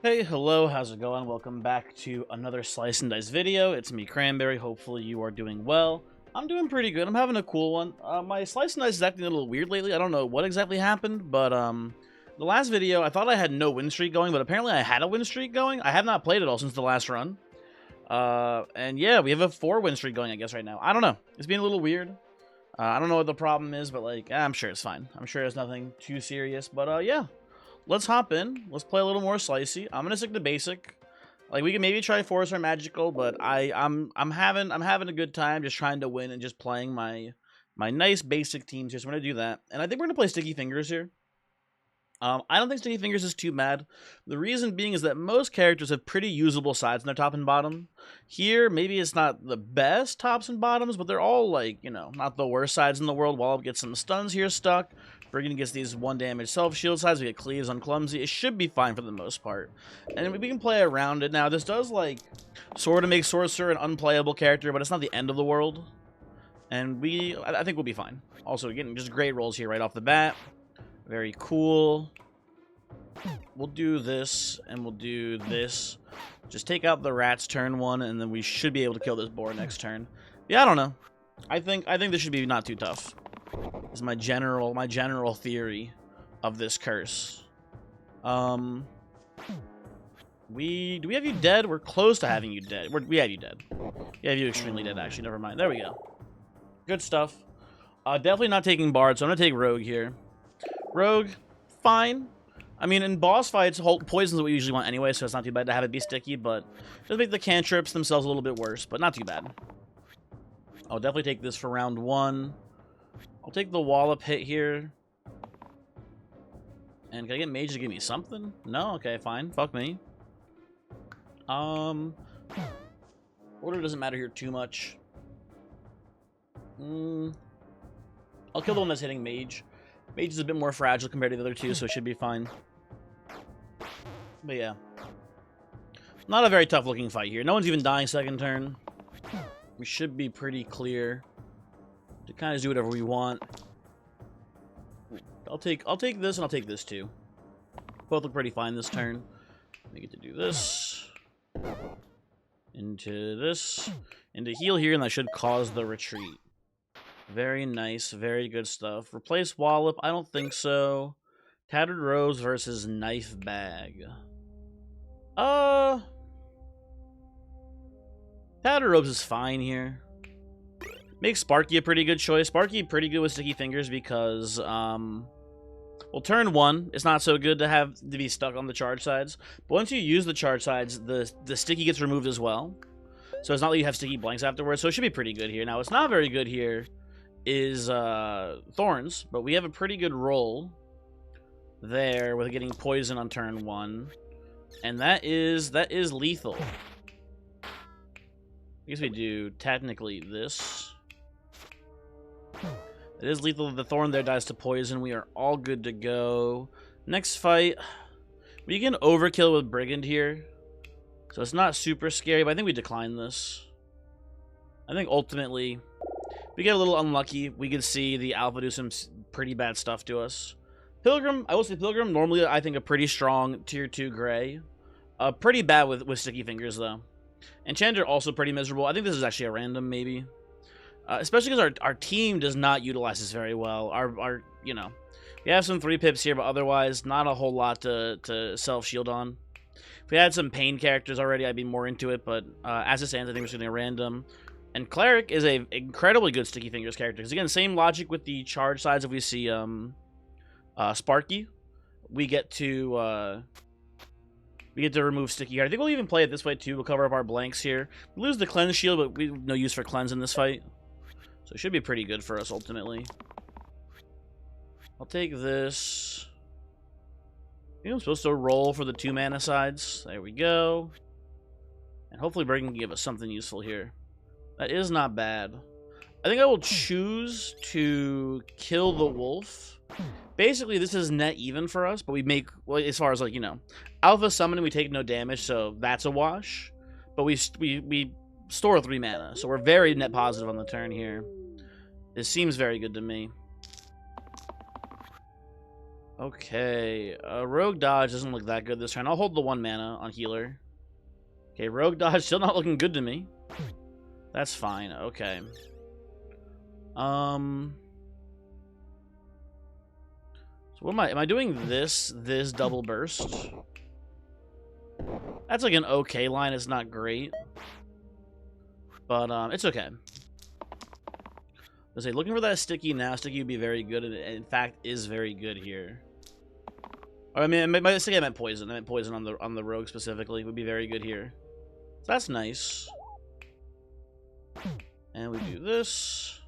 Hey, hello, how's it going? Welcome back to another Slice and Dice video. It's me, Cranberry. Hopefully you are doing well. I'm doing pretty good. I'm having a cool one. My Slice and Dice is acting a little weird lately. I don't know what exactly happened, but the last video, I thought I had no win streak going, but apparently I had a win streak going. I have not played it all since the last run. And yeah, we have a 4-win streak going, I guess, right now. I don't know. It's being a little weird. I don't know what the problem is, but, like, I'm sure it's fine. I'm sure it's nothing too serious, but, yeah. Let's hop in. Let's play a little more slicey. I'm gonna stick to basic. Like, we can maybe try force or magical, but I'm having a good time just trying to win and just playing my nice basic teams here. So I'm gonna do that, and I think we're gonna play Sticky Fingers here. I don't think Sticky Fingers is too bad. The reason being is that most characters have pretty usable sides in their top and bottom. Here, maybe it's not the best tops and bottoms, but they're all, like, you know, not the worst sides in the world. Wallop gets some stuns here stuck. Friggin gets these 1 damage self-shield sides. We get Cleaves on Clumsy. It should be fine for the most part. And we can play around it. Now, this does, like, sort of make Sorcerer an unplayable character, but it's not the end of the world. And I think we'll be fine. Also, getting just great rolls here right off the bat. Very cool. We'll do this, and we'll do this. Just take out the rats turn 1, and then we should be able to kill this boar next turn. Yeah, I don't know. I think this should be not too tough. This is my general theory of this curse. Do we have you dead? We're close to having you dead. We have you dead. We have you extremely dead, actually. Never mind. There we go. Good stuff. Definitely not taking Bard, so I'm gonna take Rogue here. Rogue, fine. I mean, in boss fights, poison's what we usually want anyway, so it's not too bad to have it be sticky, but just make the cantrips themselves a little bit worse, but not too bad. I'll definitely take this for round 1. I'll take the Wallop hit here. And can I get Mage to give me something? No? Okay, fine. Fuck me. Order doesn't matter here too much. I'll kill the one that's hitting Mage. Mage is a bit more fragile compared to the other two, so it should be fine. But yeah. Not a very tough looking fight here. No one's even dying second turn. We should be pretty clear to kind of do whatever we want. I'll take this and I'll take this too. Both look pretty fine this turn. We get to do this. Into this. Into heal here, and that should cause the retreat. Very nice, very good stuff. Replace Wallop? I don't think so. Tattered Rose versus Knife Bag. Tattered Rose is fine here. Make Sparky a pretty good choice. Sparky pretty good with Sticky Fingers because, well, turn 1, it's not so good to be stuck on the charge sides. But once you use the charge sides, the Sticky gets removed as well. So it's not like you have Sticky Blanks afterwards, so it should be pretty good here. Now, it's not very good here is Thorns, but we have a pretty good roll there with getting poison on turn 1. And that is lethal. I guess we do technically this. It is lethal. The Thorn there dies to poison. We are all good to go. Next fight, we can overkill with Brigand here. So it's not super scary, but I think we decline this. I think ultimately, we get a little unlucky. We could see the Alpha do some pretty bad stuff to us. Pilgrim, I will say Pilgrim, normally I think a pretty strong tier 2 gray. Pretty bad with Sticky Fingers, though. Enchanter also pretty miserable. I think this is actually a random, maybe. Especially because our team does not utilize this very well. Our you know, we have some 3 pips here, but otherwise not a whole lot to self-shield on. If we had some pain characters already, I'd be more into it, but as it stands, I think we're just going to random. And Cleric is a incredibly good Sticky Fingers character. Because again, same logic with the charge sides. If we see Sparky, we get to remove Sticky here. I think we'll even play it this way too. We'll cover up our blanks here. We lose the Cleanse shield, but we have no use for Cleanse in this fight. So it should be pretty good for us ultimately. I'll take this. I think I'm supposed to roll for the 2 mana sides. There we go. And hopefully Brigand can give us something useful here. That is not bad. I think I will choose to kill the wolf. Basically, this is net even for us, but we make, well, as far as, like, you know, Alpha Summoning, we take no damage, so that's a wash. But we store 3 mana, so we're very net positive on the turn here. This seems very good to me. Okay, Rogue Dodge doesn't look that good this turn. I'll hold the 1 mana on healer. Okay, Rogue Dodge still not looking good to me. That's fine, okay. So what am I doing this double burst? That's like an okay line, it's not great. But, it's okay. I say, looking for that sticky now. Sticky would be very good, and in fact is very good here. I mean, by sticky I meant poison. I meant poison on the rogue specifically. Would be very good here. So that's nice. And we do this.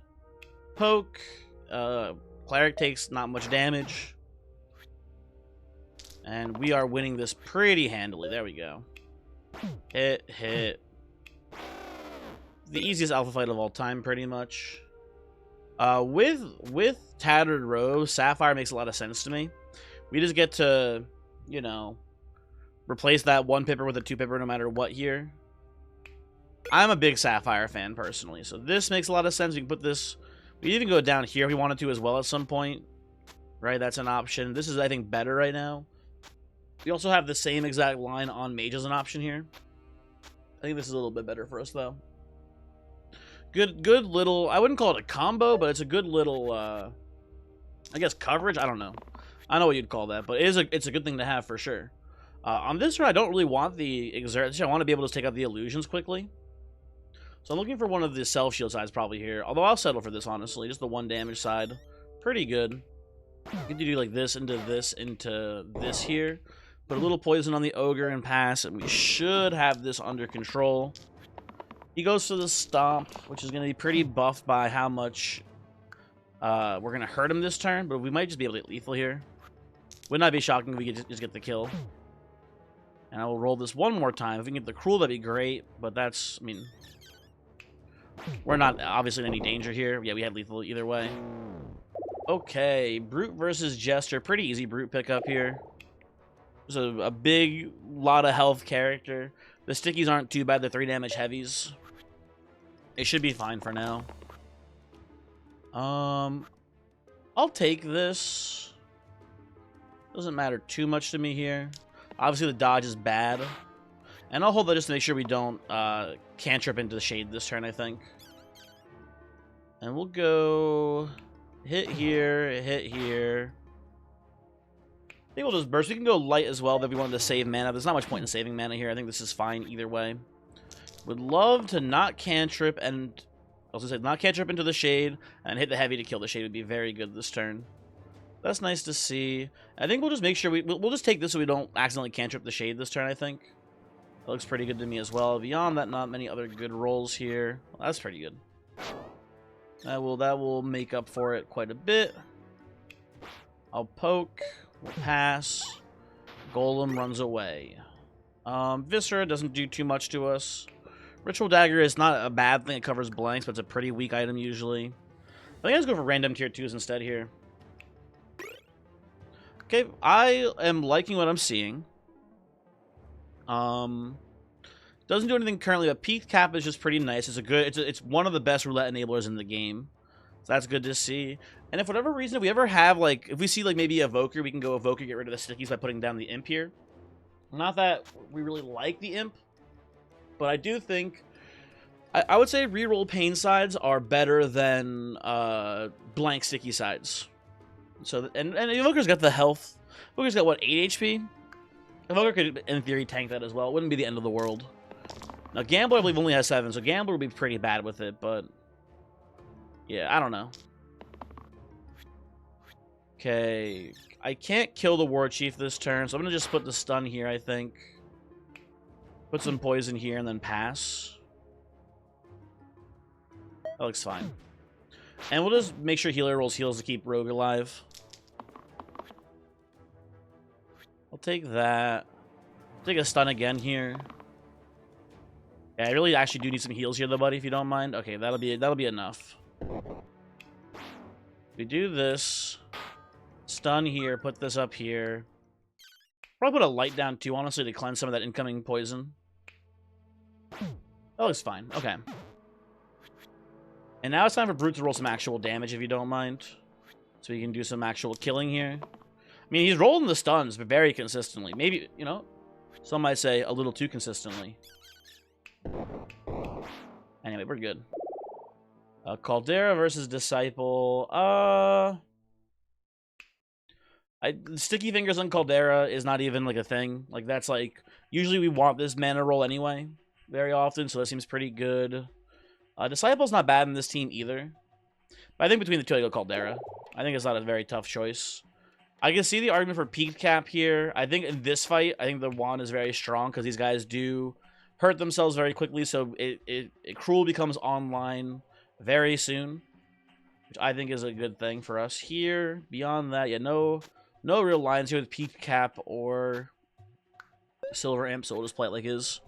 Poke. Cleric takes not much damage. And we are winning this pretty handily. There we go. Hit, hit. The easiest alpha fight of all time, pretty much. With Tattered Rose, Sapphire makes a lot of sense to me. We just get to, you know, replace that 1 pipper with a 2 pipper no matter what here. I'm a big Sapphire fan, personally, so this makes a lot of sense. We can put this... We even go down here if we wanted to as well at some point. Right, that's an option. This is, I think, better right now. We also have the same exact line on Mage as an option here. I think this is a little bit better for us, though. Good little... I wouldn't call it a combo, but it's a good little, I guess, coverage? I don't know. I know what you'd call that, but it's a good thing to have for sure. On this run, I don't really want the Exert. I want to be able to take out the illusions quickly. So I'm looking for one of the self-shield sides probably here. Although I'll settle for this, honestly. Just the 1 damage side. Pretty good. You can do like this into this here. Put a little poison on the Ogre and pass, and we should have this under control. He goes for the Stomp, which is going to be pretty buffed by how much we're going to hurt him this turn, but we might just be able to get lethal here. Would not be shocking if we could just get the kill. And I will roll this 1 more time. If we can get the Cruel, that'd be great, but that's, I mean... We're not obviously in any danger here. Yeah, we had lethal either way. Okay, Brute versus Jester. Pretty easy Brute pickup here. There's a big lot of health character. The stickies aren't too bad. They're 3 damage heavies. It should be fine for now. I'll take this. Doesn't matter too much to me here. Obviously, the dodge is bad. And I'll hold that just to make sure we don't cantrip into the shade this turn, I think. And we'll go hit here, hit here. I think we'll just burst. We can go light as well if we wanted to save mana. There's not much point in saving mana here. I think this is fine either way. Would love to not cantrip and... I was going to say, not cantrip into the shade and hit the heavy to kill the shade would be very good this turn. That's nice to see. I think we'll just make sure we'll just take this so we don't accidentally cantrip the shade this turn, I think. That looks pretty good to me as well. Beyond that, not many other good rolls here. Well, that's pretty good. That will make up for it quite a bit. I'll poke. We'll pass. Golem runs away. Viscera doesn't do too much to us. Ritual Dagger is not a bad thing. It covers blanks, but it's a pretty weak item usually. I think I'll just go for random tier 2s instead here. Okay, I am liking what I'm seeing. Doesn't do anything currently, but Peak Cap is just pretty nice. It's one of the best roulette enablers in the game. So that's good to see. And if for whatever reason, if we ever have, like, if we see, like, maybe Evoker, we can go Evoker, get rid of the stickies by putting down the Imp here. Not that we really like the Imp, but I do think... I would say reroll Pain sides are better than blank sticky sides. So, and Evoker's got the health. Evoker's got, what, 8 HP? Evoker could, in theory, tank that as well. It wouldn't be the end of the world. Now, Gambler, I believe, only has 7, so Gambler would be pretty bad with it, but... Yeah, I don't know. Okay. I can't kill the War Chief this turn, so I'm going to just put the stun here, I think. Put some poison here, and then pass. That looks fine. And we'll just make sure Healer rolls heals to keep Rogue alive. I'll take that. Take a stun again here. Yeah, I really actually do need some heals here, though, buddy, if you don't mind. Okay, that'll be enough. We do this. Stun here, put this up here. Probably put a light down, too, honestly, to cleanse some of that incoming poison. That looks fine. Okay. And now it's time for Brute to roll some actual damage, if you don't mind. So we can do some actual killing here. mean, he's rolling the stuns, but very consistently. Maybe, you know, some might say a little too consistently. Anyway, we're good. Caldera versus Disciple. Sticky Fingers on Caldera is not even, like, a thing. Like, that's, like... Usually we want this mana roll anyway, very often, so that seems pretty good. Disciple's not bad in this team either. But I think between the two, I go Caldera. I think it's not a very tough choice. I can see the argument for Peak Cap here. I think in this fight, I think the wand is very strong because these guys do hurt themselves very quickly, so Cruel becomes online very soon, which I think is a good thing for us here. Beyond that, yeah, no real lines here with Peak Cap or Silver Imp, so we'll just play it like is.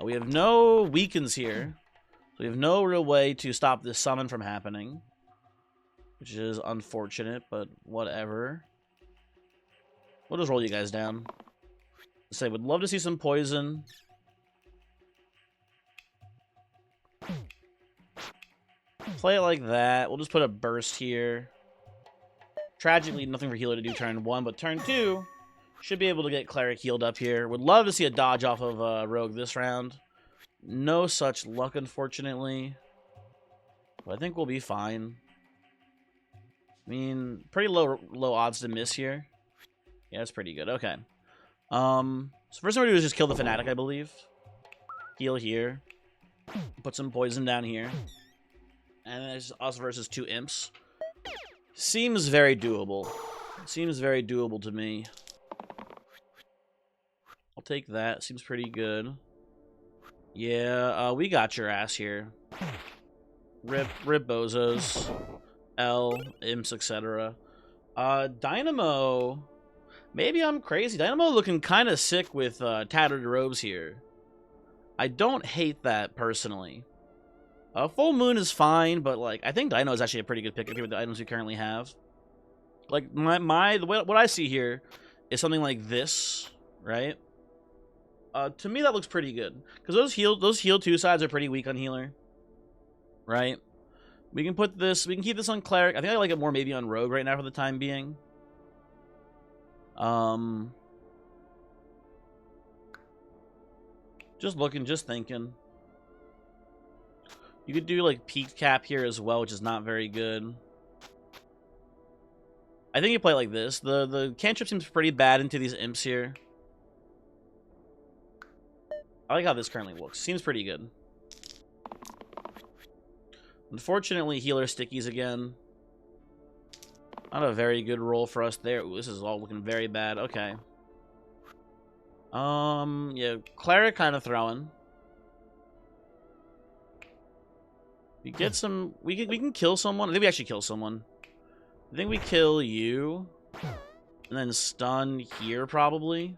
We have no weakens here, so we have no real way to stop this summon from happening, which is unfortunate, but whatever. We'll just roll you guys down. Say, would love to see some poison. Play it like that. We'll just put a burst here. Tragically, nothing for healer to do turn 1, but turn 2 should be able to get Cleric healed up here. Would love to see a dodge off of Rogue this round. No such luck, unfortunately. But I think we'll be fine. I mean, pretty low odds to miss here. Yeah, that's pretty good. Okay. So first thing we do is just kill the Fanatic, I believe. Heal here. Put some poison down here. And then it's us versus 2 imps. Seems very doable. Seems very doable to me. I'll take that. Seems pretty good. Yeah, we got your ass here. Rip bozos. L, imps, etc. Dynamo. Maybe I'm crazy. Dynamo looking kind of sick with tattered robes here. I don't hate that personally. Full Moon is fine, but like I think Dino is actually a pretty good pick with the items we currently have. Like what I see here is something like this, right? To me that looks pretty good because those heal 2 sides are pretty weak on healer, right? We can put this. We can keep this on Cleric. I think I like it more maybe on Rogue right now for the time being. Just looking, just thinking. You could do like Peak Cap here as well, which is not very good. I think you play like this. The cantrip seems pretty bad into these imps here. I like how this currently looks. Seems pretty good. Unfortunately, healer stickies again. Not a very good roll for us there. Ooh, this is all looking very bad. Okay. Yeah, Cleric kind of throwing. We get some. We can kill someone. I think we actually kill someone. I think we kill you, and then stun here probably.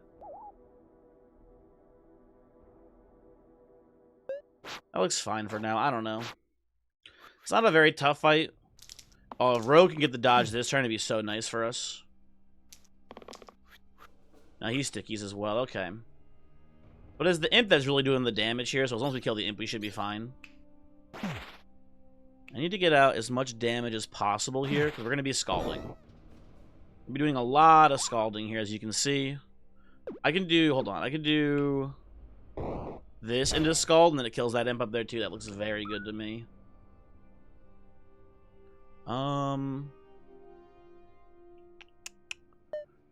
That looks fine for now. I don't know. It's not a very tough fight. Oh, if Rogue can get the dodge this turn, it'd be so nice for us. Now he stickies as well. Okay. But it's the imp that's really doing the damage here, so as long as we kill the imp, we should be fine. I need to get out as much damage as possible here, because we're going to be scalding. We'll be doing a lot of scalding here, as you can see. I can do... Hold on. I can do this into scald, and then it kills that imp up there, too. That looks very good to me. I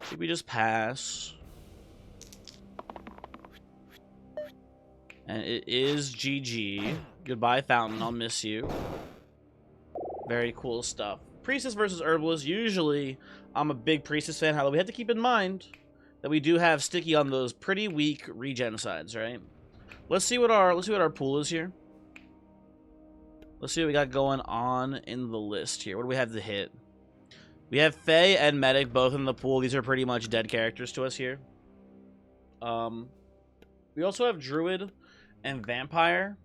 think we just pass. And it is GG. Goodbye, Fountain. I'll miss you. Very cool stuff. Priestess versus Herbalist. Usually, I'm a big Priestess fan. However, we have to keep in mind that we do have Sticky on those pretty weak regen sides, right? Let's see what our pool is here. Let's see what we got going on in the list here. What do we have to hit? We have Fae and Medic both in the pool. These are pretty much dead characters to us here. We also have Druid and Vampire.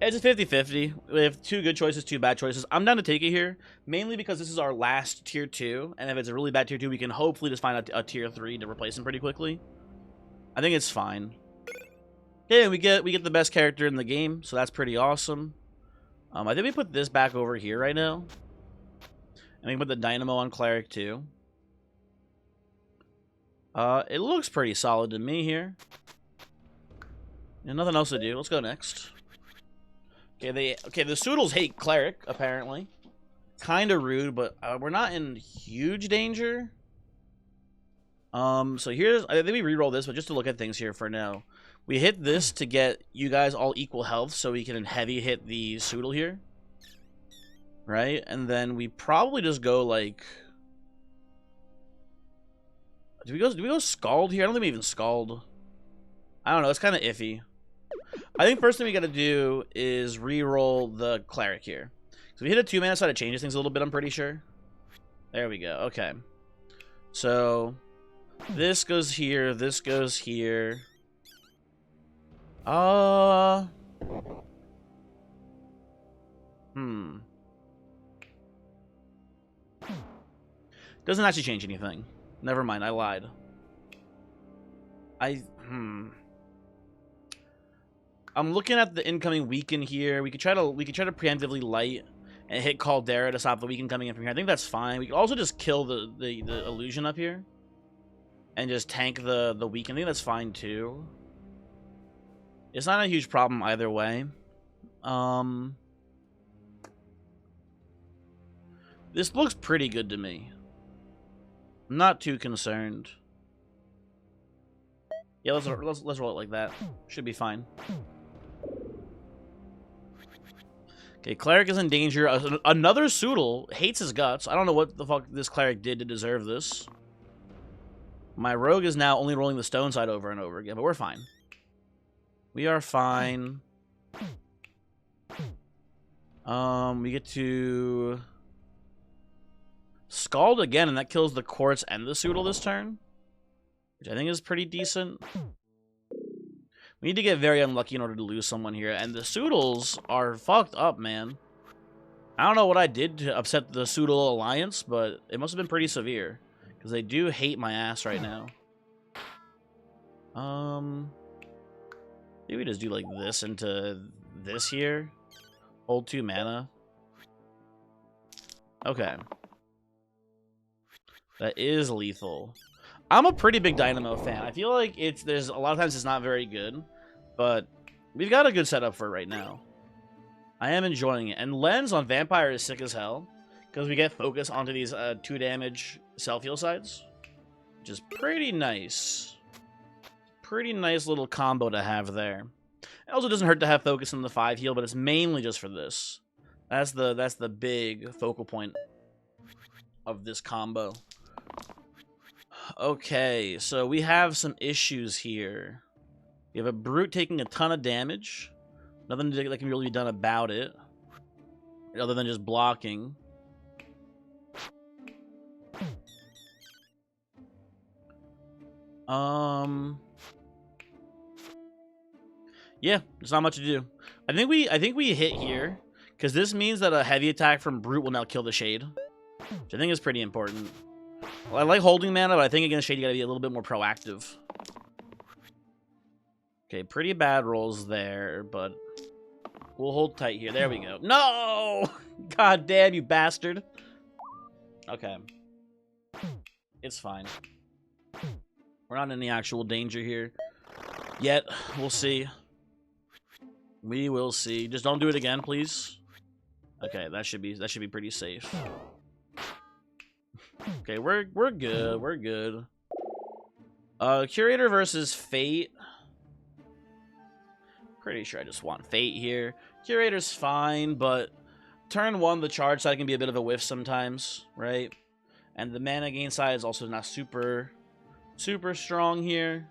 It's a 50-50. We have 2 good choices, 2 bad choices. I'm down to take it here, mainly because this is our last tier 2, and if it's a really bad tier 2, we can hopefully just find a tier 3 to replace him pretty quickly. I think it's fine. Yeah, we get the best character in the game, so that's pretty awesome. I think we put this back over here right now. And we can put the Dynamo on Cleric too. It looks pretty solid to me here. Nothing else to do. Let's go next. Okay, the Soodles hate Cleric, apparently. Kind of rude, but we're not in huge danger. So here's, I think we reroll this, but just to look at things here for now. We hit this to get you guys all equal health, so we can heavy hit the Soodle here. Right? And then we probably just go like... Do we go Scald here? I don't think we even Scald. I don't know, it's kind of iffy. I think first thing we gotta do is re-roll the Cleric here. So we hit a 2-mana side, it changes things a little bit, I'm pretty sure. There we go, okay. So, this goes here, this goes here. Doesn't actually change anything. Never mind, I lied. I'm looking at the incoming weaken here. We could try to preemptively light and hit Caldera to stop the weaken coming in from here. I think that's fine. We could also just kill the illusion up here and just tank the weaken. I think that's fine too. It's not a huge problem either way. This looks pretty good to me. I'm not too concerned. Yeah, let's roll it like that. Should be fine. Okay, Cleric is in danger. Another Soodle hates his guts. I don't know what the fuck this Cleric did to deserve this. My Rogue is now only rolling the stone side over and over again, but we're fine. We are fine. We get to Scald again, and that kills the Quartz and the Soodle this turn, which I think is pretty decent. We need to get very unlucky in order to lose someone here, and the Soodles are fucked up, man. I don't know what I did to upset the Soodle Alliance, but it must have been pretty severe, because they do hate my ass right now. Maybe we just do like this into this here. Hold 2 mana. Okay. That is lethal. I'm a pretty big Dynamo fan. I feel like there's a lot of times it's not very good, but we've got a good setup for it right now. I am enjoying it. And Lens on Vampire is sick as hell, because we get focus onto these 2 damage self-heal sides, which is pretty nice. Pretty nice little combo to have there. It also doesn't hurt to have focus on the 5 heal, but it's mainly just for this. That's the big focal point of this combo. Okay, so we have some issues here. We have a Brute taking a ton of damage. Nothing that can really be done about it, other than just blocking. Yeah, there's not much to do. I think we hit here, because this means that a heavy attack from Brute will now kill the Shade, which I think is pretty important. Well, I like holding mana, but I think against Shade you gotta be a little bit more proactive. Okay, pretty bad rolls there, but we'll hold tight here. There we go. No! God damn, you bastard. Okay. It's fine. We're not in any actual danger here yet. We'll see. We will see. Just don't do it again, please. Okay, that should be pretty safe. Okay, we're good. We're good. Curator versus Fate. Pretty sure I just want Fate here. Curator's fine, but turn 1, the charge side can be a bit of a whiff sometimes, right? And the mana gain side is also not super strong here.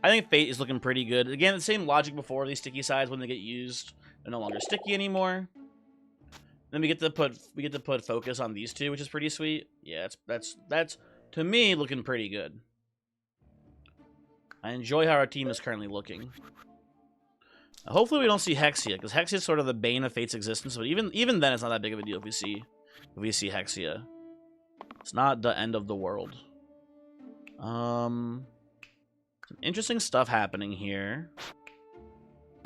I think Fate is looking pretty good. Again, the same logic before. These sticky sides, when they get used, they're no longer sticky anymore. Then we get to put focus on these 2, which is pretty sweet. Yeah, that's to me looking pretty good. I enjoy how our team is currently looking. Hopefully we don't see Hexia, because Hexia is sort of the bane of Fate's existence. But even then, it's not that big of a deal if we see Hexia. It's not the end of the world. Some interesting stuff happening here.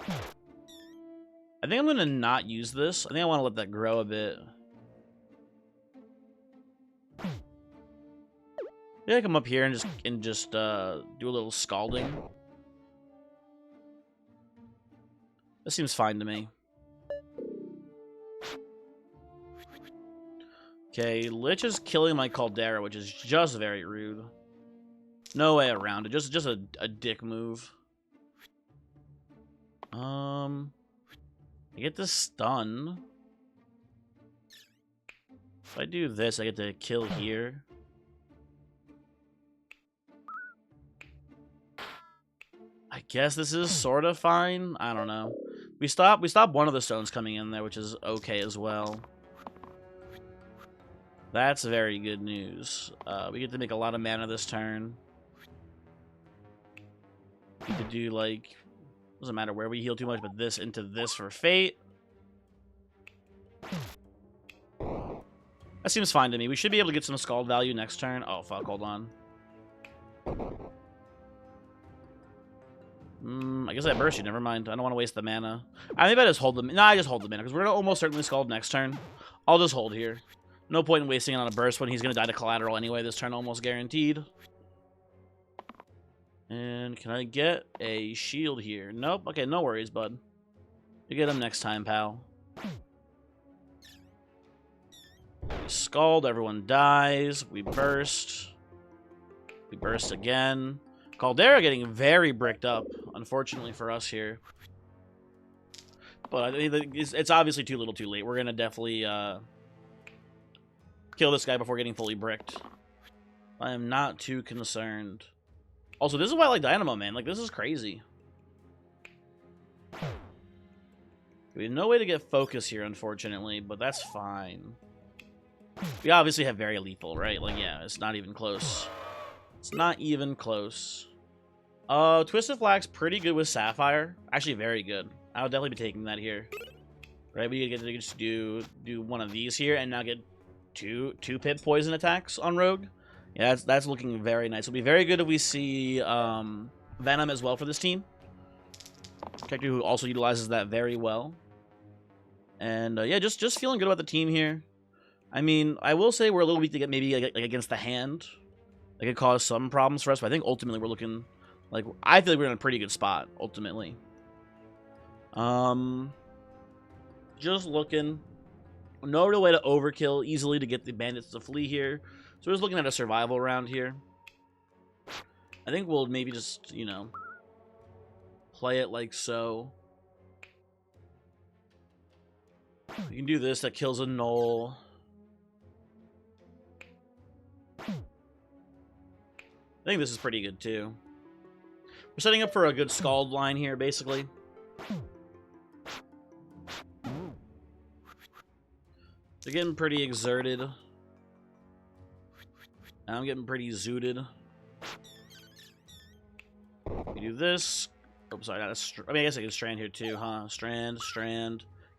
I think I'm going to not use this. I think I want to let that grow a bit. Yeah, come up here and just do a little scalding. This seems fine to me. Okay, Lich is killing my Caldera, which is just very rude. No way around it. Just a dick move. I get this stun. If I do this, I get to kill here. I guess this is sort of fine. I don't know. We stop one of the stones coming in there, which is okay as well. That's very good news. We get to make a lot of mana this turn. We could do, like, doesn't matter where we heal too much, but this into this for Fate. That seems fine to me. We should be able to get some Scald value next turn. Oh, fuck, hold on. I guess I burst you. Never mind. I don't want to waste the mana. Maybe I just hold them. No, I just hold the mana, because we're going to almost certainly Scald next turn. I'll just hold here. No point in wasting it on a burst when he's going to die to collateral anyway. This turn almost guaranteed. And can I get a shield here? Nope. Okay, no worries, bud. You get him next time, pal. We Scald, everyone dies. We burst. We burst again. Caldera getting very bricked up, unfortunately for us here. But it's obviously too little too late. We're going to definitely kill this guy before getting fully bricked. I am not too concerned. Also, this is why I like Dynamo, man. Like, this is crazy. We have no way to get focus here, unfortunately, but that's fine. We obviously have very lethal, right? Like, yeah, it's not even close. It's not even close. Twisted Flag's pretty good with Sapphire. Actually, very good. I would definitely be taking that here. Right, we get to just do one of these here, and now get two pip poison attacks on Rogue. Yeah, that's looking very nice. It'll be very good if we see Venom as well for this team. Character who also utilizes that very well. And yeah, just feeling good about the team here. I mean, I will say we're a little weak to get maybe like against the hand. That could cause some problems for us, but I think ultimately we're looking like, I feel like we're in a pretty good spot ultimately. Just looking. No real way to overkill easily to get the bandits to flee here. So we're just looking at a survival round here. I think we'll maybe just, you know, play it like so. We can do this. That kills a Null. I think this is pretty good, too. We're setting up for a good Scald line here, basically. They're getting pretty exerted. I'm getting pretty zooted. We do this. Oh, sorry, not a I mean, I guess I can strand here too, huh? Strand.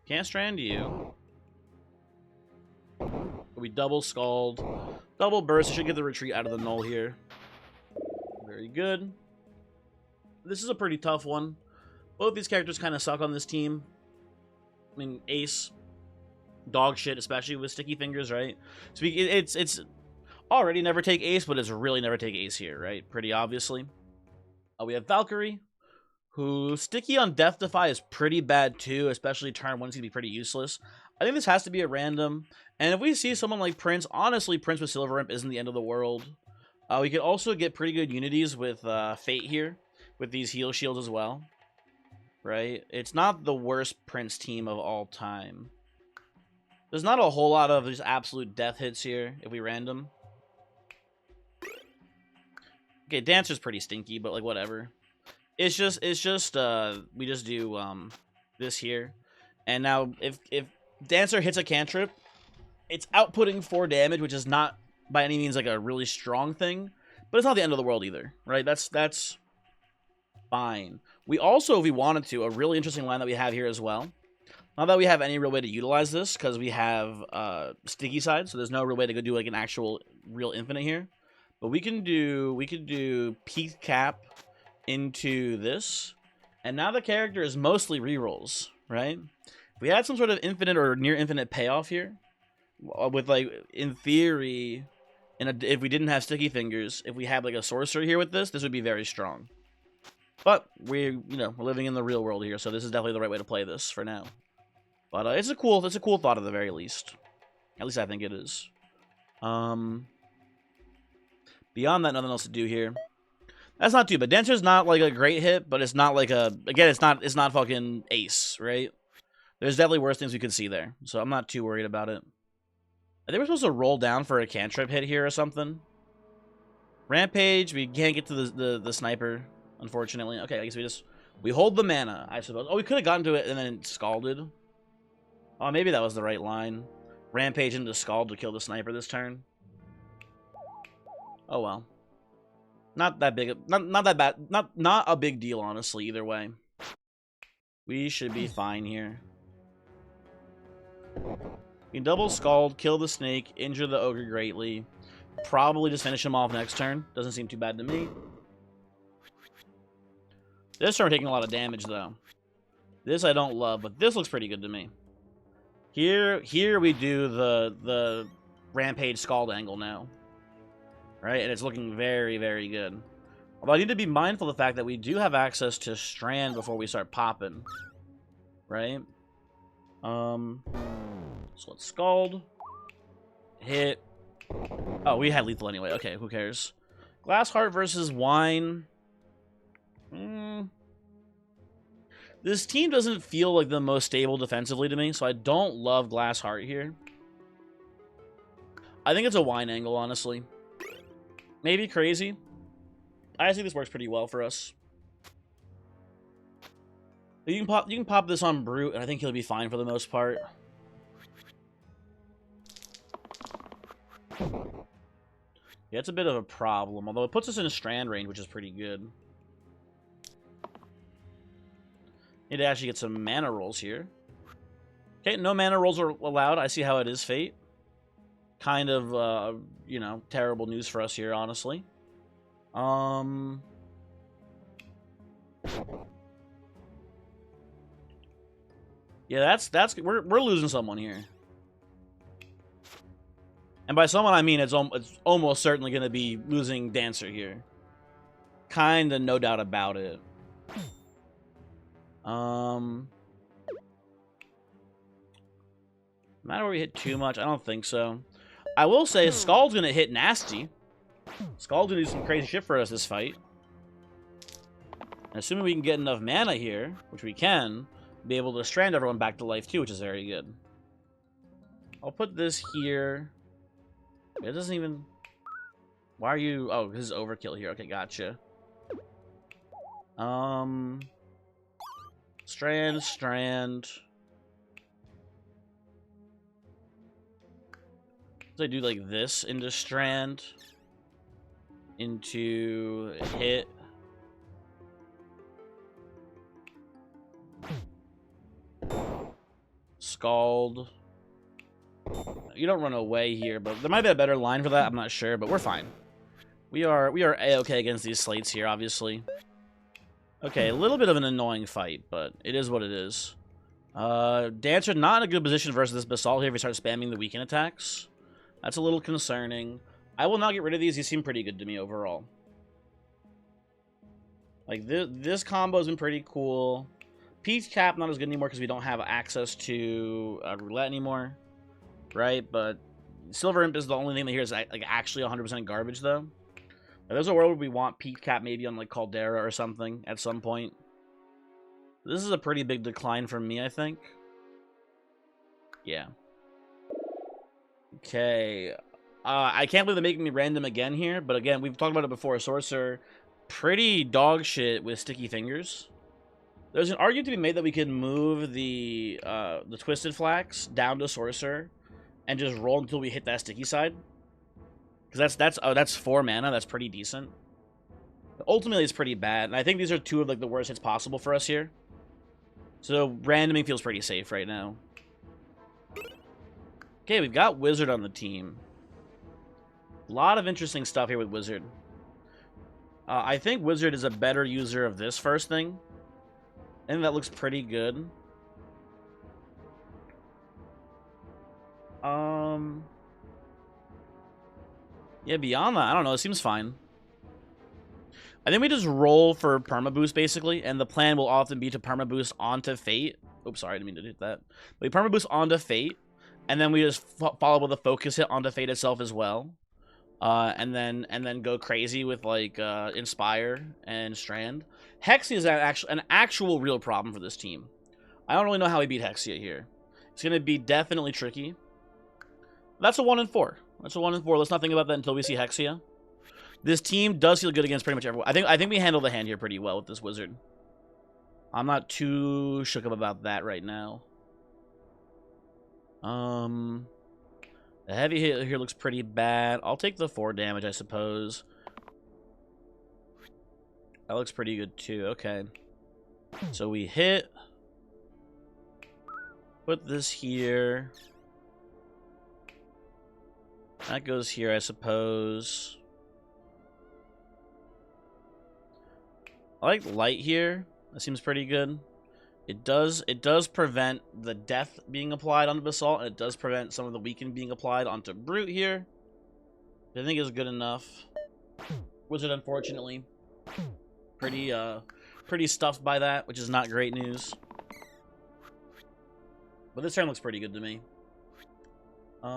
Can't strand you. We double Scald. Double burst. I should get the retreat out of the Null here. Very good. This is a pretty tough one. Both these characters kind of suck on this team. I mean, Ace, dog shit, especially with Sticky Fingers, right? So it's already never take Ace, but it's really never take Ace here, right? Pretty obviously. We have Valkyrie, who Sticky on Death Defy is pretty bad too, especially turn 1 is going to be pretty useless. I think this has to be a random. And if we see someone like Prince, honestly, Prince with Silver Imp isn't the end of the world. We could also get pretty good unities with Fate here, with these heal shields as well. Right? It's not the worst Prince team of all time. There's not a whole lot of just absolute death hits here if we random. Okay, Dancer's pretty stinky, but like whatever. It's just we just do this here. And now if Dancer hits a cantrip, it's outputting 4 damage, which is not by any means like a really strong thing, but it's not the end of the world either, right? That's fine. We also, if we wanted to, a really interesting line that we have here as well. Not that we have any real way to utilize this, because we have Sticky Side, so there's no real way to go do like an actual real infinite here. But we could do Peak Cap into this, and now the character is mostly rerolls, right? If we had some sort of infinite or near infinite payoff here, with like, in theory, And if we didn't have Sticky Fingers, if we had like a sorcerer here with this would be very strong. But we're living in the real world here, so this is definitely the right way to play this for now. But it's a cool thought at the very least. At least I think it is. Beyond that, nothing else to do here. That's not too bad. Dancer's not like a great hit, but it's not like a, again, it's not fucking ace, right? There's definitely worse things we could see there, so I'm not too worried about it. I think we're supposed to roll down for a cantrip hit here or something. Rampage, we can't get to the sniper, unfortunately. Okay, I guess we hold the mana, I suppose. Oh, we could have gotten to it and then scalded. Oh, maybe that was the right line. Rampage into Scald to kill the sniper this turn. Oh well. Not that big. Not that bad. Not a big deal, honestly. Either way, we should be fine here. We can double Scald, kill the snake, injure the ogre greatly. Probably just finish him off next turn. Doesn't seem too bad to me. This turn we're taking a lot of damage though. This I don't love, but this looks pretty good to me. Here we do the Rampage Scald angle now. Right, and it's looking very, very good. Although I need to be mindful of the fact that we do have access to Strand before we start popping. Right? So let's Scald. Hit. Oh, we had lethal anyway. Okay, who cares? Glass Heart versus Wine. This team doesn't feel like the most stable defensively to me, so I don't love Glass Heart here. I think it's a Wine angle, honestly. Maybe crazy. I think this works pretty well for us. You can pop this on Brute, and I think he'll be fine for the most part. Yeah, it's a bit of a problem, although it puts us in a Strand range, which is pretty good. Need to actually get some mana rolls here. Okay, no mana rolls are allowed. I see how it is, Fate. Kind of, terrible news for us here, honestly. Yeah, we're losing someone here. And by someone, I mean it's almost certainly going to be losing Dancer here. Kinda, no doubt about it. Matter where we hit too much? I don't think so. I will say Scald's gonna hit nasty. Scald's gonna do some crazy shit for us this fight. And assuming we can get enough mana here, which we can, be able to strand everyone back to life too, which is very good. I'll put this here. It doesn't even... Why are you... Oh, this is overkill here. Okay, gotcha. Strand. So I do like this into Strand. Into hit. Scald. You don't run away here, but there might be a better line for that. I'm not sure, but we're fine. We are A-okay against these slates here, obviously. Okay, a little bit of an annoying fight, but it is what it is. Dancer not in a good position versus this Basalt here if we start spamming the weaken attacks. That's a little concerning. I will not get rid of these. These seem pretty good to me overall. Like, this combo has been pretty cool. Peach Cap not as good anymore because we don't have access to Roulette anymore. Right? But Silver Imp is the only thing that here is like actually 100% garbage, though. Now, there's a world where we want Peach Cap maybe on like Caldera or something at some point. This is a pretty big decline for me, I think. Yeah. Okay. I can't believe they're making me random again here, but again, we've talked about it before. Sorcerer, pretty dog shit with Sticky Fingers. There's an argument to be made that we could move the Twisted Flax down to Sorcerer and just roll until we hit that sticky side. Because that's 4 mana. That's pretty decent. But ultimately, it's pretty bad, and I think these are 2 of like the worst hits possible for us here. So randoming feels pretty safe right now. Okay, we've got Wizard on the team. A lot of interesting stuff here with Wizard. I think Wizard is a better user of this first thing. I think that looks pretty good. Yeah, beyond that, I don't know. It seems fine. I think we just roll for perma boost basically, and the plan will often be to perma boost onto Fate. Oops, sorry, I didn't mean to do that. We perma boost onto Fate, and then we just follow with a focus hit onto Fate itself as well, and then go crazy with like Inspire and Strand. Hexia is an actual real problem for this team. I don't really know how we beat Hexia here. It's gonna be definitely tricky. That's a 1 in 4. That's a 1 in 4. Let's not think about that until we see Hexia. This team does feel good against pretty much everyone. I think we handle the hand here pretty well with this wizard. I'm not too shook up about that right now. The heavy hit here looks pretty bad. I'll take the 4 damage, I suppose. That looks pretty good too. Okay. So we hit. Put this here. That goes here, I suppose. I like light here. That seems pretty good. It does prevent the death being applied onto Basalt, and it does prevent some of the weaken being applied onto Brute here. I think is good enough. Wizard, unfortunately, pretty stuffed by that, which is not great news. But this turn looks pretty good to me. We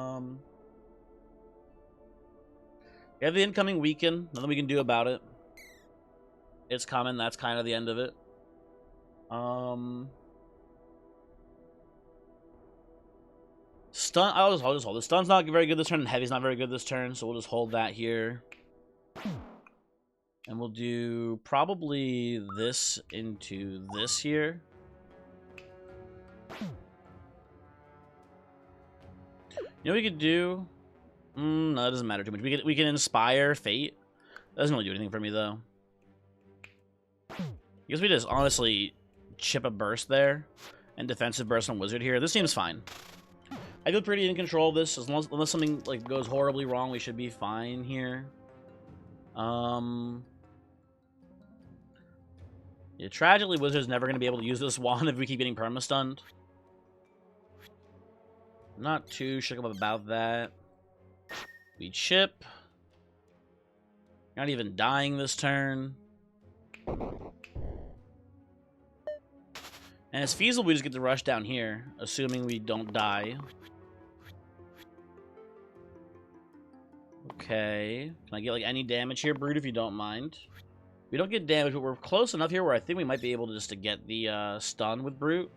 have the incoming weaken. Nothing we can do about it. It's coming. That's kind of the end of it. Stun. I'll just hold. The stun's not very good this turn, and heavy's not very good this turn, so we'll just hold that here. And we'll do probably this into this here. You know what we could do? No, that doesn't matter too much. We can inspire Fate. That doesn't really do anything for me though. I guess we just honestly chip a burst there and defensive burst on Wizard here. This seems fine. I feel pretty in control of this. Unless something like goes horribly wrong, we should be fine here. Yeah, tragically, Wizard's never going to be able to use this wand if we keep getting perma-stunned. Not too shook up about that. We chip. Not even dying this turn. And it's feasible we just get the rush down here, assuming we don't die. Okay. Can I get like any damage here, Brute, if you don't mind? We don't get damage, but we're close enough here where I think we might be able to get the stun with Brute.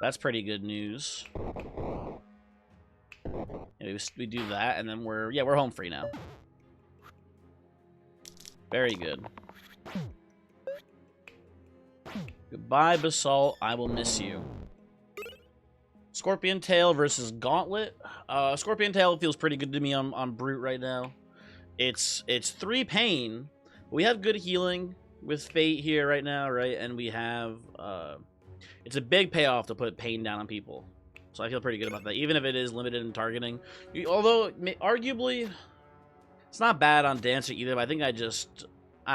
That's pretty good news. Yeah, we do that, and then we're home free now. Very good. Goodbye, Basalt. I will miss you. Scorpion Tail versus Gauntlet. Scorpion Tail feels pretty good to me on Brute right now. It's 3 pain. We have good healing with Fate here right now, right? And we have it's a big payoff to put pain down on people. So I feel pretty good about that, even if it is limited in targeting. Although, arguably, it's not bad on Dancer either, but I think I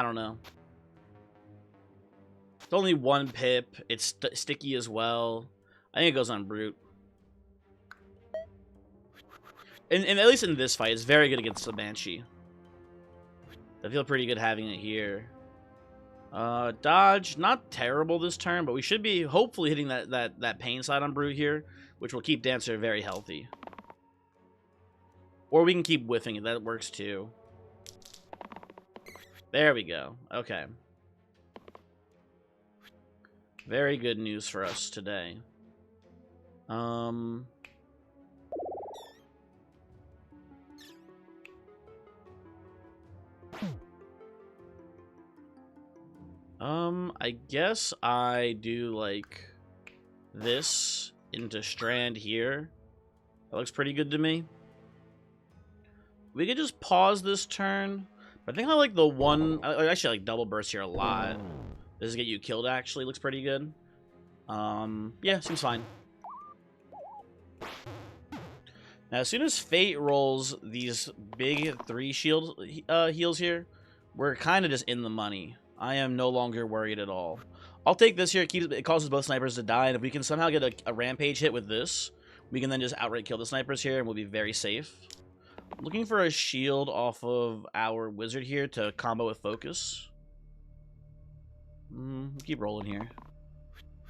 don't know. It's only 1 pip. It's sticky as well. I think it goes on Brute. And at least in this fight, it's very good against the Banshee. I feel pretty good having it here. Dodge, not terrible this turn, but we should be hopefully hitting that pain side on Brute here, which will keep Dancer very healthy. Or we can keep whiffing it. That works too. There we go. Okay. Very good news for us today. I guess I do like this into Strand here. That looks pretty good to me. We could just pause this turn. But I think I like the one. I actually like double burst here a lot. This is get you killed actually. Looks pretty good. Yeah, seems fine. Now, as soon as Fate rolls these big 3 shield heals here, we're kind of just in the money. I am no longer worried at all. I'll take this here. It causes both snipers to die, and if we can somehow get a rampage hit with this, we can then just outright kill the snipers here, and we'll be very safe. Looking for a shield off of our wizard here to combo with focus. Keep rolling here.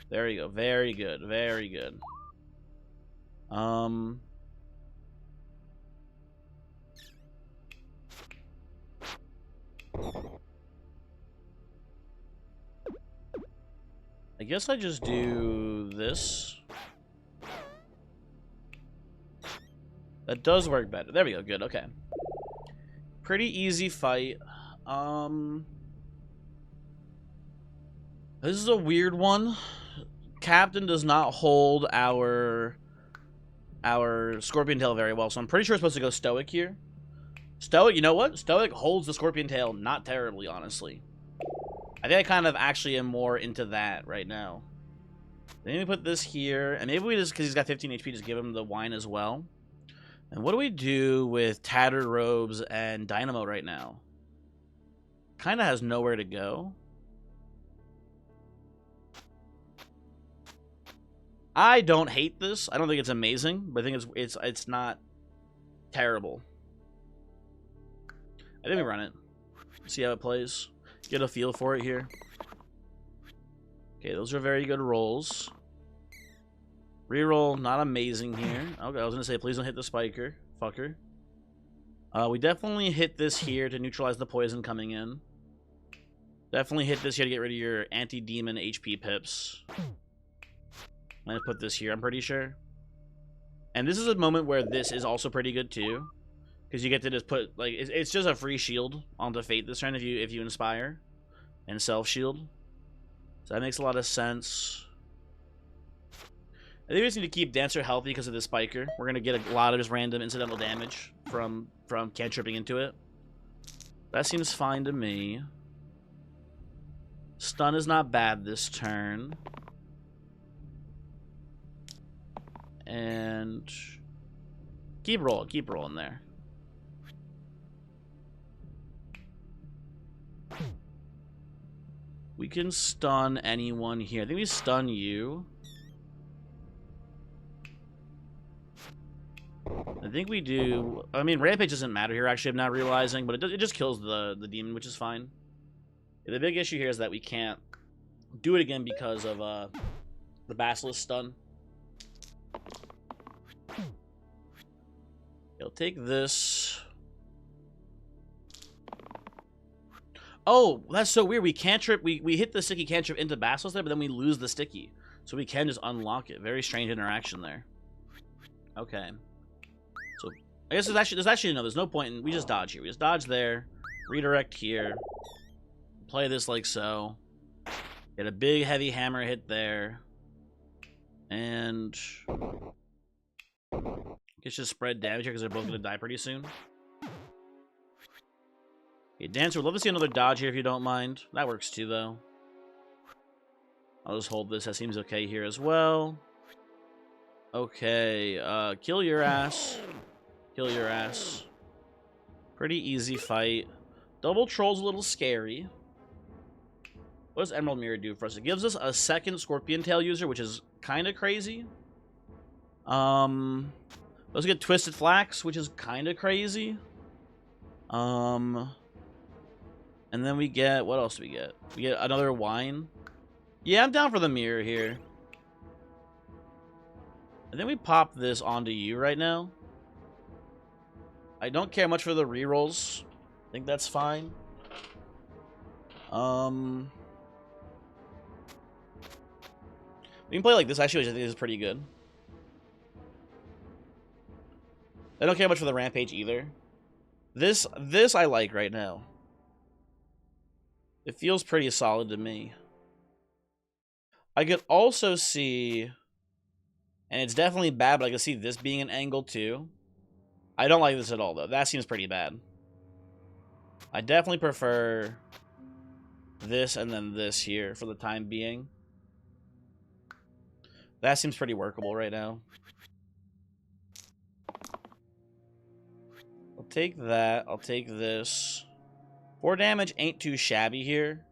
There you go. Very good. Very good. I guess I just do this. That does work better. There we go. Good. Okay. Pretty easy fight. This is a weird one. Captain does not hold our Scorpion Tail very well, so I'm pretty sure it's supposed to go Stoic here. Stoic, you know what? Stoic holds the Scorpion Tail not terribly, honestly. I think I kind of actually am more into that right now. Then we put this here, and maybe we just, because he's got 15 HP, just give him the wine as well. And what do we do with Tattered Robes and Dynamo right now? Kind of has nowhere to go. I don't hate this. I don't think it's amazing, but I think it's not terrible. I think we run it. See how it plays. Get a feel for it here. Okay, those are very good rolls. Reroll, not amazing here. Okay, I was gonna say, please don't hit the spiker, fucker. We definitely hit this here to neutralize the poison coming in. Definitely hit this here to get rid of your anti-demon HP pips. I'm gonna put this here, I'm pretty sure. And this is a moment where this is also pretty good too, because you get to just put, like, it's just a free shield onto Fate this turn if you inspire and self shield. So that makes a lot of sense. I think we just need to keep Dancer healthy because of this spiker. We're gonna get a lot of just random incidental damage from cantripping into it. That seems fine to me. Stun is not bad this turn. And keep rolling there. We can stun anyone here. I think we stun you. I think we do. I mean, Rampage doesn't matter here, actually, I'm not realizing, but it just kills the demon, which is fine. The big issue here is that we can't do it again because of the Basilisk stun. He'll take this. Oh, that's so weird. We cantrip. We hit the sticky cantrip into Basilisk there, but then we lose the sticky. So we can just unlock it. Very strange interaction there. Okay. So I guess there's actually no. There's no point in. We just dodge here. We just dodge there. Redirect here. Play this like so. Get a big heavy hammer hit there. And it's just spread damage here because they're both going to die pretty soon. Okay, Dancer, would love to see another dodge here if you don't mind. That works too, though. I'll just hold this. That seems okay here as well. Okay, kill your ass. Kill your ass. Pretty easy fight. Double Troll's a little scary. What does Emerald Mirror do for us? It gives us a second Scorpion Tail user, which is kind of crazy. Let's get Twisted Flax, which is kind of crazy. And then we get, what else do we get? We get another wine. Yeah, I'm down for the mirror here. And then we pop this onto you right now. I don't care much for the rerolls. I think that's fine. We can play like this, actually, which I think is pretty good. I don't care much for the Rampage either. This I like right now. It feels pretty solid to me. I could also see, and it's definitely bad, but I can see this being an angle too. I don't like this at all, though. That seems pretty bad. I definitely prefer this and then this here for the time being. That seems pretty workable right now. I'll take that. I'll take this. 4 damage ain't too shabby here.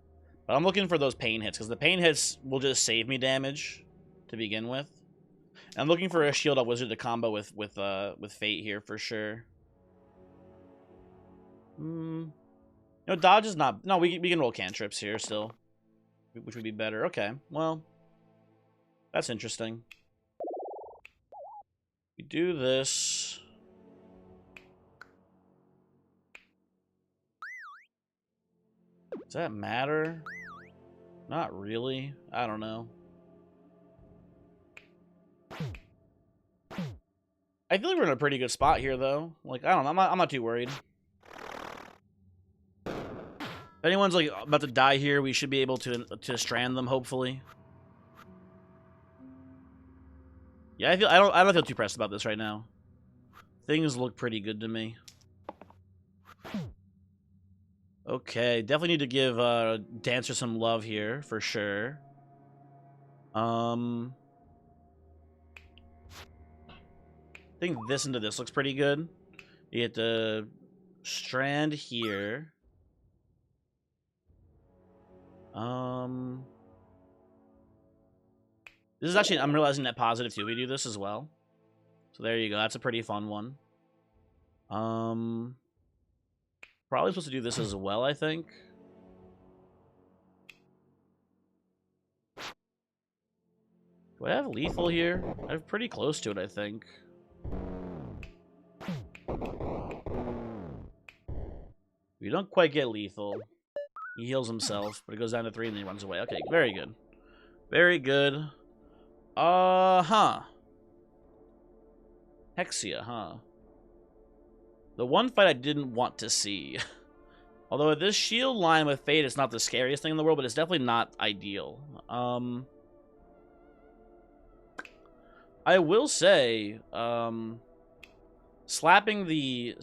But I'm looking for those pain hits, because the pain hits will just save me damage to begin with. And I'm looking for a shield up wizard to combo with Fate here for sure. No, dodge is not... No, we can roll cantrips here still. Which would be better. Okay, well... That's interesting. We do this... Does that matter? Not really. I don't know. I feel like we're in a pretty good spot here, though. Like, I don't know. I'm not too worried. If anyone's like about to die here, we should be able to strand them, hopefully. Yeah, I don't feel too pressed about this right now. Things look pretty good to me. Okay, definitely need to give Dancer some love here for sure. I think this into this looks pretty good. You get the strand here. This is actually, I'm realizing that positive too. We do this as well. So there you go. That's a pretty fun one. Probably supposed to do this as well, I think. Do I have lethal here? I'm pretty close to it, I think. We don't quite get lethal. He heals himself, but it goes down to 3 and then he runs away. Okay, very good. Very good. Hexia, huh? The one fight I didn't want to see. Although with this shield line with Fate, it's not the scariest thing in the world, but it's definitely not ideal. I will say, slapping the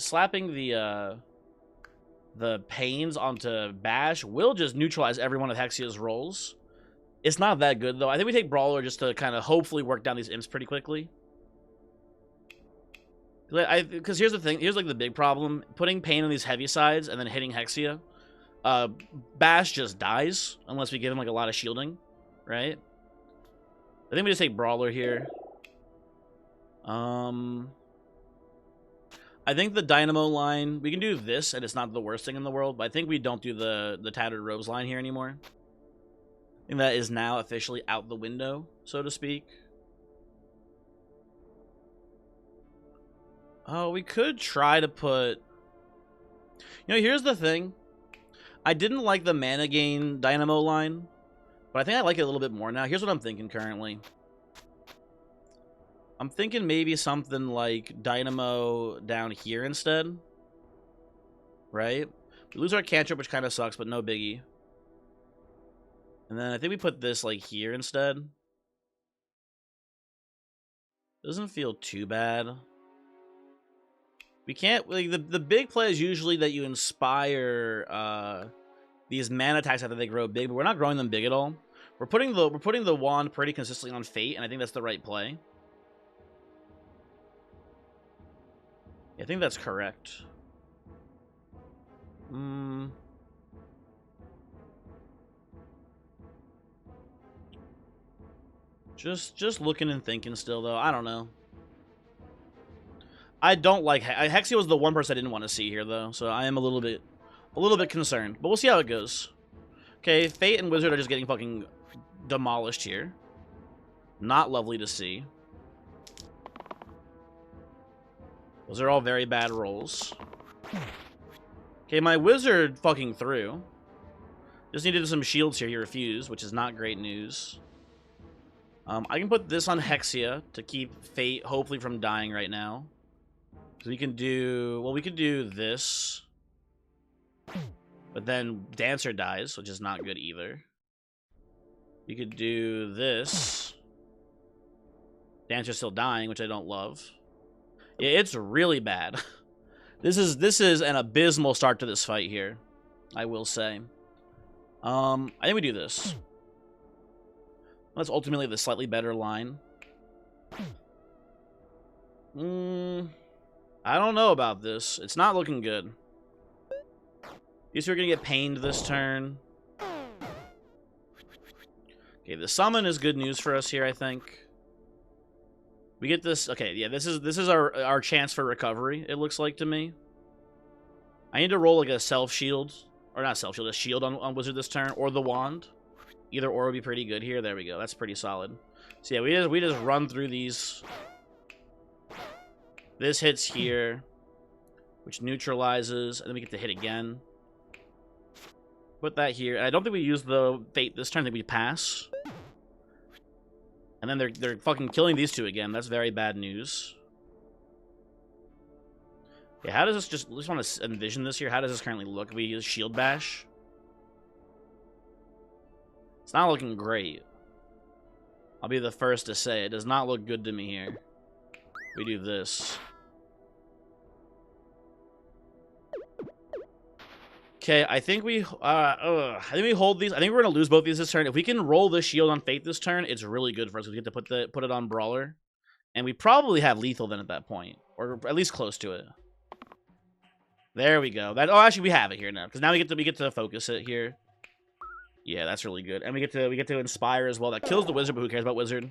pains onto Bash will just neutralize every one of Hexia's rolls. It's not that good, though. I think we take Brawler just to kind of hopefully work down these imps pretty quickly. Because here's the thing. Here's, like, the big problem. Putting Pain on these heavy sides and then hitting Hexia. Bash just dies unless we give him, like, a lot of shielding. Right? I think we just take Brawler here. I think the Dynamo line, we can do this, and it's not the worst thing in the world, but I think we don't do the Tattered Robes line here anymore. I think that is now officially out the window, so to speak. Oh, we could try to put... You know, here's the thing. I didn't like the Mana Gain Dynamo line, but I think I like it a little bit more now. Here's what I'm thinking currently. I'm thinking maybe something like Dynamo down here instead. Right? We lose our cantrip, which kind of sucks, but no biggie. And then I think we put this like here instead. Doesn't feel too bad. We can't, like, the big play is usually that you inspire these mana attacks after they grow big, but we're not growing them big at all. We're putting the wand pretty consistently on Fate, and I think that's the right play. I think that's correct. Just looking and thinking still, though. I don't know. I don't like... Hexia was the one person I didn't want to see here, though. So I am a little bit concerned. But we'll see how it goes. Okay, Fate and Wizard are just getting fucking demolished here. Not lovely to see. Those are all very bad rolls. Okay, my Wizard fucking threw. Just needed some shields here. He refused, which is not great news. I can put this on Hexia to keep Fate hopefully from dying right now. So we can do... Well, we could do this. But then Dancer dies, which is not good either. We could do this. Dancer's still dying, which I don't love. Yeah, it's really bad. This is an abysmal start to this fight here, I will say. I think we do this. That's ultimately the slightly better line. I don't know about this. It's not looking good. These two are going to get pained this turn. Okay, the summon is good news for us here, I think. We get this. Okay, yeah, this is our chance for recovery, it looks like to me. I need to roll like a self-shield. Or not self-shield, a shield on Wizard this turn. Or the wand. Either or would be pretty good here. There we go. That's pretty solid. So yeah, we just run through these. This hits here, which neutralizes, and then we get to hit again. Put that here. And I don't think we use the Fate this turn. I think we pass. And then they're fucking killing these two again. That's very bad news. Yeah, how does this just... I just want to envision this here. How does this currently look? We use Shield Bash. It's not looking great. I'll be the first to say it does not look good to me here. We do this. Okay, I think we hold these. I think we're gonna lose both these this turn. If we can roll the shield on Fate this turn, it's really good for us. We get to put it on Brawler, and we probably have lethal then at that point, or at least close to it. There we go. Oh, actually, we have it here now because now we get to focus it here. Yeah, that's really good, and we get to inspire as well. That kills the wizard, but who cares about wizard?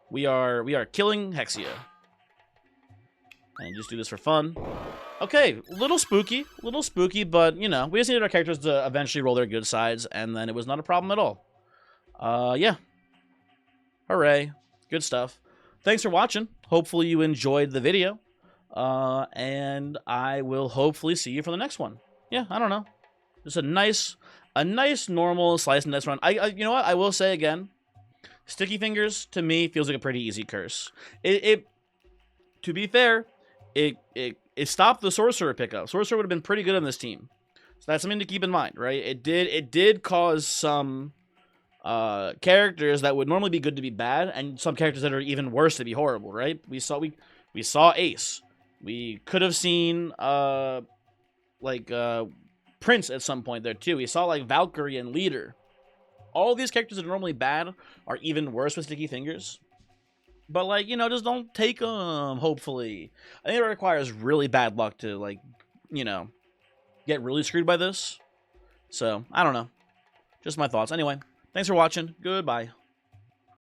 We are killing Hexia, and just do this for fun. Okay, a little spooky, but, you know, we just needed our characters to eventually roll their good sides, and then it was not a problem at all. Yeah. Hooray. Good stuff. Thanks for watching. Hopefully you enjoyed the video, and I will hopefully see you for the next one. Yeah, I don't know. Just a nice normal slice and dice run. You know what? I will say again, Sticky Fingers, to me, feels like a pretty easy curse. To be fair, it stopped the Sorcerer pickup. Sorcerer would have been pretty good on this team. So that's something to keep in mind, right? It did cause some characters that would normally be good to be bad, and some characters that are even worse to be horrible, right? We saw Ace. We could have seen Prince at some point there too. We saw like Valkyrie and Leader. All these characters that are normally bad are even worse with Sticky Fingers. But, like, you know, just don't take them, hopefully. I think it requires really bad luck to, like, you know, get really screwed by this. So, I don't know. Just my thoughts. Anyway, thanks for watching. Goodbye.